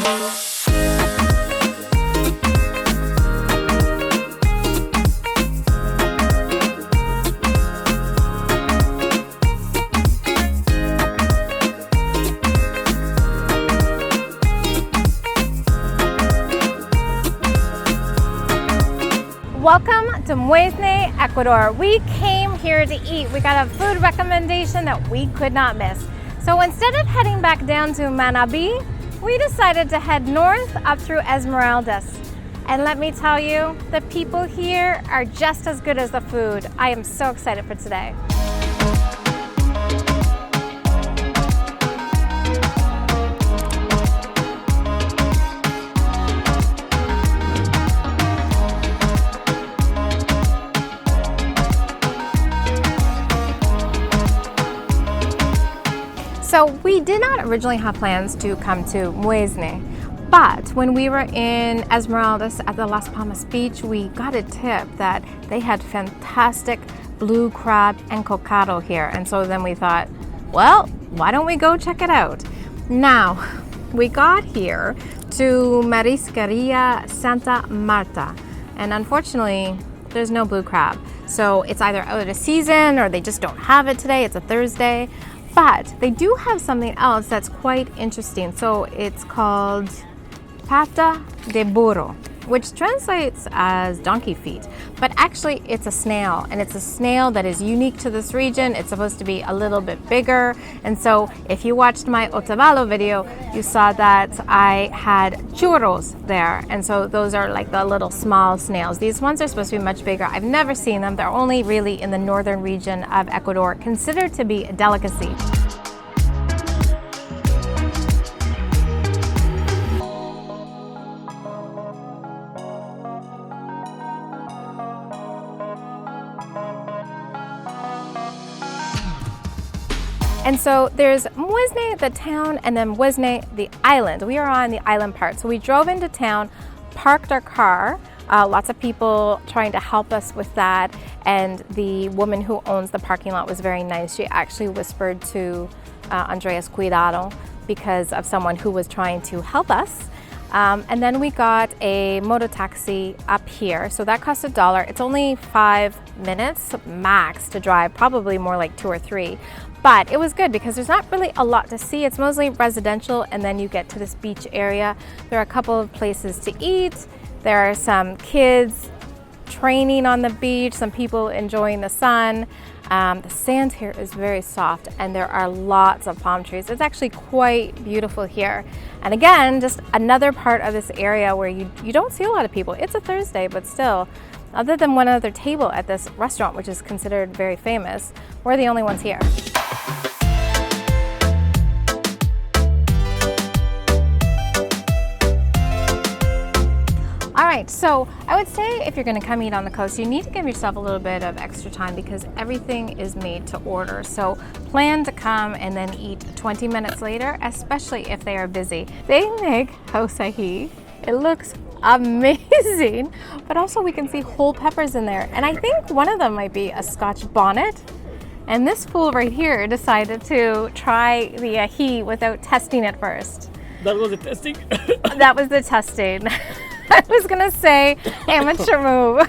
Welcome to Muesne, Ecuador. We came here to eat. We got a food recommendation that we could not miss. So instead of heading back down to Manabí, we decided to head north up through Esmeraldas. And let me tell you, the people here are just as good as the food. I am so excited for today. So we did not originally have plans to come to Muesne, but when we were in Esmeraldas at the Las Palmas beach, we got a tip that they had fantastic blue crab and cocado here. And so then we thought, well, why don't we go check it out? Now, we got here to Marisqueria Santa Marta, and unfortunately, there's no blue crab. So it's either out of season or they just don't have it today. It's a Thursday. But they do have something else that's quite interesting. So it's called pata de burro, which translates as donkey feet. But actually it's a snail, and it's a snail that is unique to this region. It's supposed to be a little bit bigger. And so if you watched my Otavalo video, you saw that I had churros there. And so those are like the little small snails. These ones are supposed to be much bigger. I've never seen them. They're only really in the northern region of Ecuador, considered to be a delicacy. And so there's Muesne, the town, and then Muesne, the island. We are on the island part. So we drove into town, parked our car, lots of people trying to help us with that. And the woman who owns the parking lot was very nice. She actually whispered to Andreas Cuidado because of someone who was trying to help us. And then we got a moto taxi up here. So that cost $1. It's only 5 minutes max to drive, probably more like 2 or 3. But it was good because there's not really a lot to see. It's mostly residential, and then you get to this beach area. There are a couple of places to eat. There are some kids training on the beach, some people enjoying the sun. The sand here is very soft, and there are lots of palm trees. It's actually quite beautiful here. And again, just another part of this area where you don't see a lot of people. It's a Thursday, but still, other than one other table at this restaurant, which is considered very famous, we're the only ones here. All right, so I would say if you're gonna come eat on the coast, you need to give yourself a little bit of extra time because everything is made to order. So plan to come and then eat 20 minutes later, especially if they are busy. They make house ají. It looks amazing, but also we can see whole peppers in there. And I think one of them might be a Scotch bonnet. And this fool right here decided to try the ají without testing it first. That was the testing? That was the testing. I was gonna say amateur move.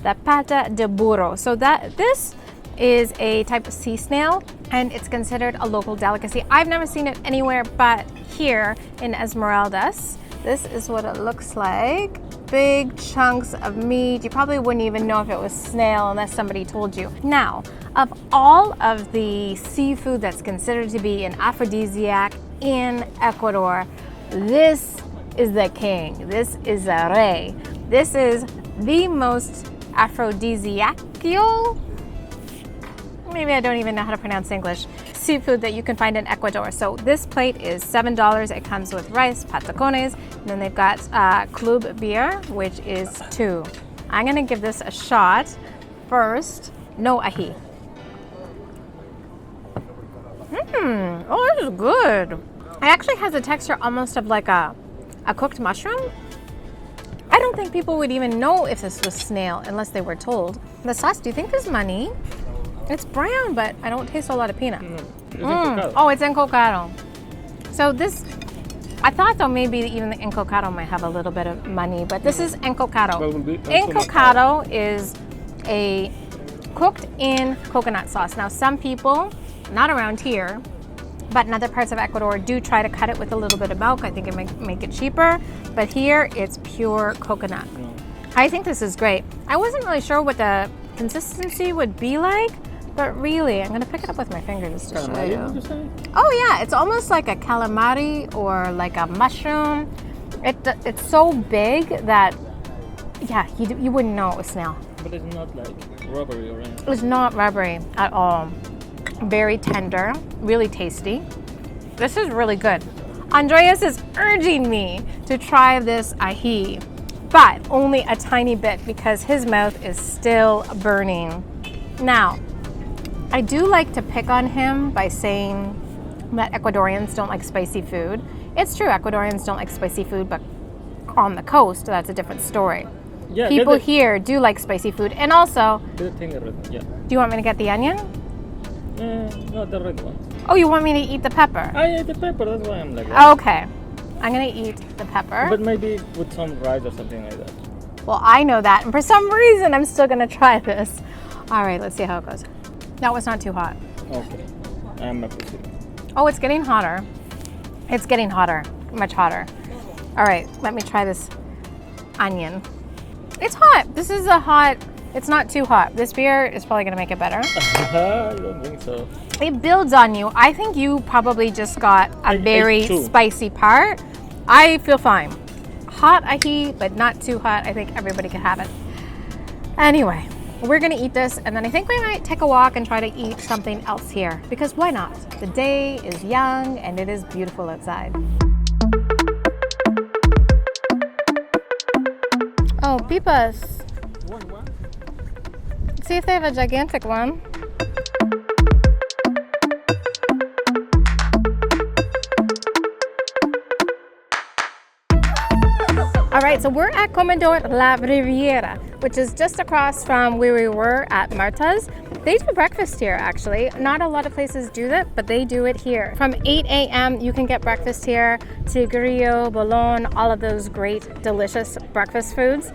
The pata de burro. So this is a type of sea snail, and it's considered a local delicacy. I've never seen it anywhere but here in Esmeraldas. This is what it looks like. Big chunks of meat. You probably wouldn't even know if it was snail unless somebody told you. Now, of all of the seafood that's considered to be an aphrodisiac in Ecuador, this is the king. This is a rey. This is the most aphrodisiacal, maybe I don't even know how to pronounce English, seafood that you can find in Ecuador. So this plate is $7. It comes with rice, patacones, and then they've got club beer, which is $2. I'm gonna give this a shot first. No ají. Oh, this is good. It actually has a texture almost of like a cooked mushroom. I don't think people would even know if this was snail unless they were told. The sauce, do you think there's money? It's brown, but I don't taste a lot of peanut. It's in cocado. Oh, it's in cocado. So this I thought though maybe even the encocado might have a little bit of money, but this is encocado. Encocado is a cooked in coconut sauce. Now some people, not around here, but in other parts of Ecuador do try to cut it with a little bit of milk. I think it make it cheaper, but here it's pure coconut. I think this is great. I wasn't really sure what the consistency would be like, but really, I'm gonna pick it up with my fingers to show you. Oh yeah, it's almost like a calamari or like a mushroom. It's so big that, yeah, you wouldn't know it was snail. But it's not like rubbery or anything. It's not rubbery at all. Very tender, really tasty. This is really good. Andreas is urging me to try this ají, but only a tiny bit because his mouth is still burning. Now, I do like to pick on him by saying that Ecuadorians don't like spicy food. It's true, Ecuadorians don't like spicy food, but on the coast, that's a different story. Yeah, people here do like spicy food. And also, yeah. Do you want me to get the onion? No, the red one. Oh, you want me to eat the pepper? I ate the pepper, that's why I'm like that. Okay, I'm gonna eat the pepper. But maybe with some rice or something like that. Well, I know that, and for some reason, I'm still gonna try this. All right, let's see how it goes. That was not too hot. Okay, I'm appreciating. Oh, it's getting hotter. It's getting hotter, much hotter. All right, let me try this onion. It's hot. This is a hot, it's not too hot. This beer is probably gonna make it better. I don't think so. It builds on you. I think you probably just got a very spicy part. I feel fine. Hot ají, but not too hot. I think everybody can have it. Anyway, we're gonna eat this, and then I think we might take a walk and try to eat something else here, because why not? The day is young and it is beautiful outside. Oh, pipas. One. See if they have a gigantic one. All right, so we're at Comedor La Riviera, which is just across from where we were at Marta's. They do breakfast here, actually. Not a lot of places do that, but they do it here. From 8 a.m., you can get breakfast here. Tigrillo, bolon, all of those great, delicious breakfast foods.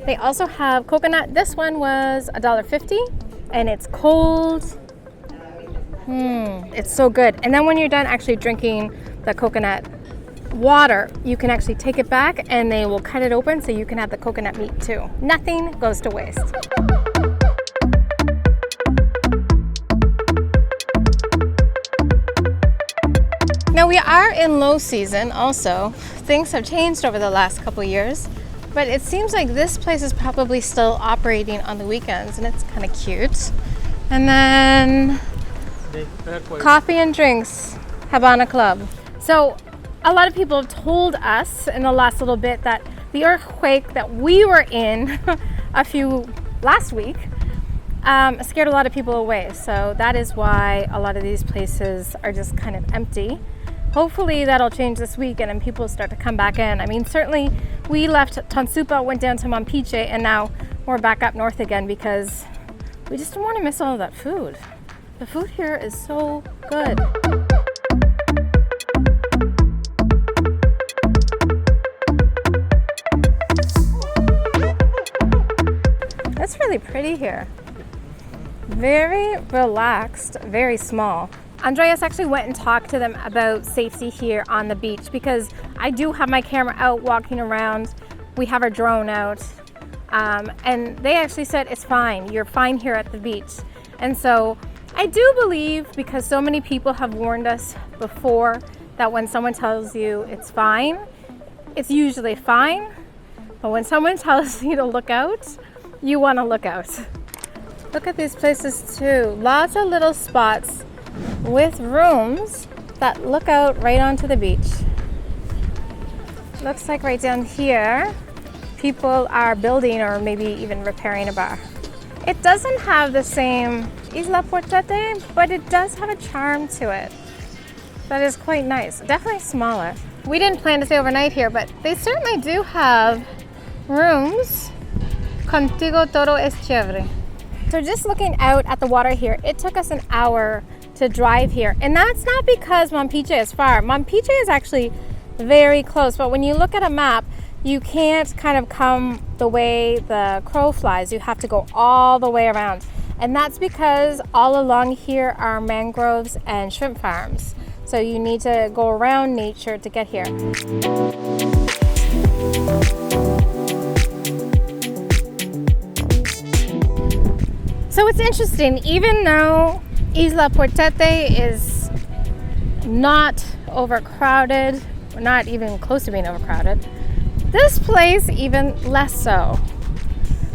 They also have coconut. This one was $1.50, and it's cold. It's so good. And then when you're done actually drinking the coconut water, you can actually take it back and they will cut it open so you can have the coconut meat too. Nothing goes to waste. Now we are in low season also. Things have changed over the last couple years, but it seems like this place is probably still operating on the weekends, and it's kind of cute. And then coffee and drinks, Habana Club. So a lot of people have told us in the last little bit that the earthquake that we were in last week scared a lot of people away. So that is why a lot of these places are just kind of empty. Hopefully that'll change this weekend and people start to come back in. I mean, certainly we left Tonsupa, went down to Mompiche, and now we're back up north again because we just don't want to miss all of that food. The food here is so good. It's really pretty here. Very relaxed, very small. Andreas actually went and talked to them about safety here on the beach because I do have my camera out walking around. We have our drone out. And they actually said it's fine. You're fine here at the beach. And so I do believe, because so many people have warned us before, that when someone tells you it's fine, it's usually fine. But when someone tells you to look out, you want to look out. Look at these places too. Lots of little spots with rooms that look out right onto the beach. Looks like right down here, people are building or maybe even repairing a bar. It doesn't have the same Isla Porchete, but it does have a charm to it that is quite nice. Definitely smaller. We didn't plan to stay overnight here, but they certainly do have rooms. Contigo todo es chévere. So just looking out at the water here, it took us an hour to drive here. And that's not because Mompiche is far. Mompiche is actually very close. But when you look at a map, you can't kind of come the way the crow flies. You have to go all the way around. And that's because all along here are mangroves and shrimp farms. So you need to go around nature to get here. So it's interesting, even though Isla Portete is not overcrowded, not even close to being overcrowded, this place even less so.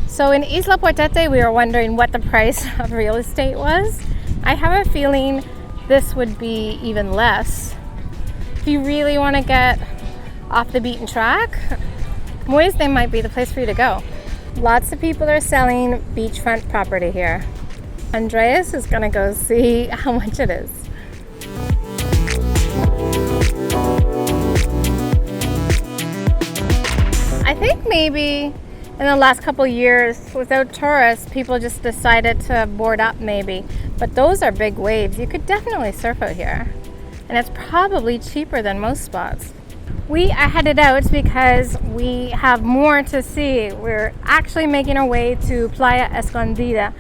So in Isla Portete, we were wondering what the price of real estate was. I have a feeling this would be even less. If you really want to get off the beaten track, Muisne might be the place for you to go. Lots of people are selling beachfront property here. Andreas is gonna go see how much it is. I think maybe in the last couple years, without tourists, people just decided to board up maybe. But those are big waves. You could definitely surf out here. And it's probably cheaper than most spots. We are headed out because we have more to see. We're actually making our way to Playa Escondida.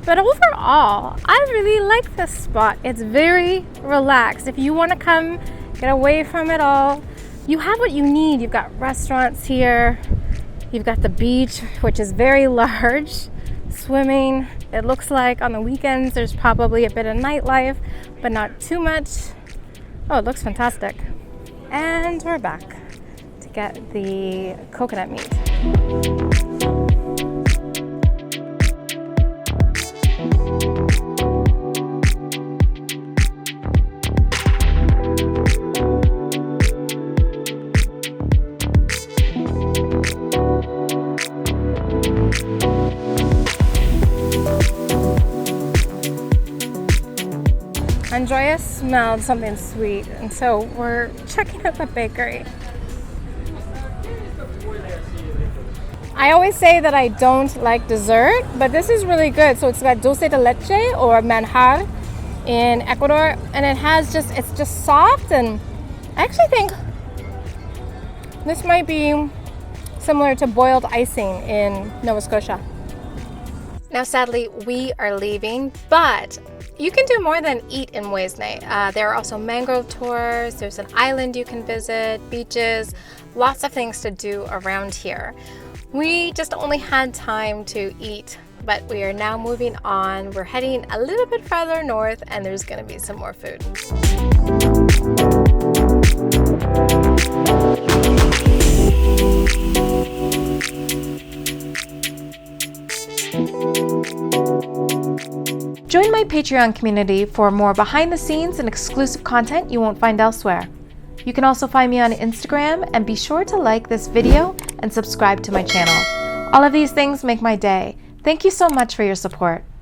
But overall, I really like this spot. It's very relaxed. If you want to come get away from it all, you have what you need. You've got restaurants here. You've got the beach, which is very large. Swimming. It looks like on the weekends there's probably a bit of nightlife, but not too much. Oh, it looks fantastic. And we're back to get the coconut meat. Andreas smelled something sweet, and so we're checking out the bakery. I always say that I don't like dessert, but this is really good. So it's got dulce de leche or manjar in Ecuador, and it's just soft, and I actually think this might be similar to boiled icing in Nova Scotia. Now, sadly, we are leaving, but you can do more than eat in Muisne. There are also mangrove tours, there's an island you can visit, beaches, lots of things to do around here. We just only had time to eat, but we are now moving on. We're heading a little bit farther north, and there's gonna be some more food. Join my Patreon community for more behind the scenes and exclusive content you won't find elsewhere. You can also find me on Instagram, and be sure to like this video and subscribe to my channel. All of these things make my day. Thank you so much for your support.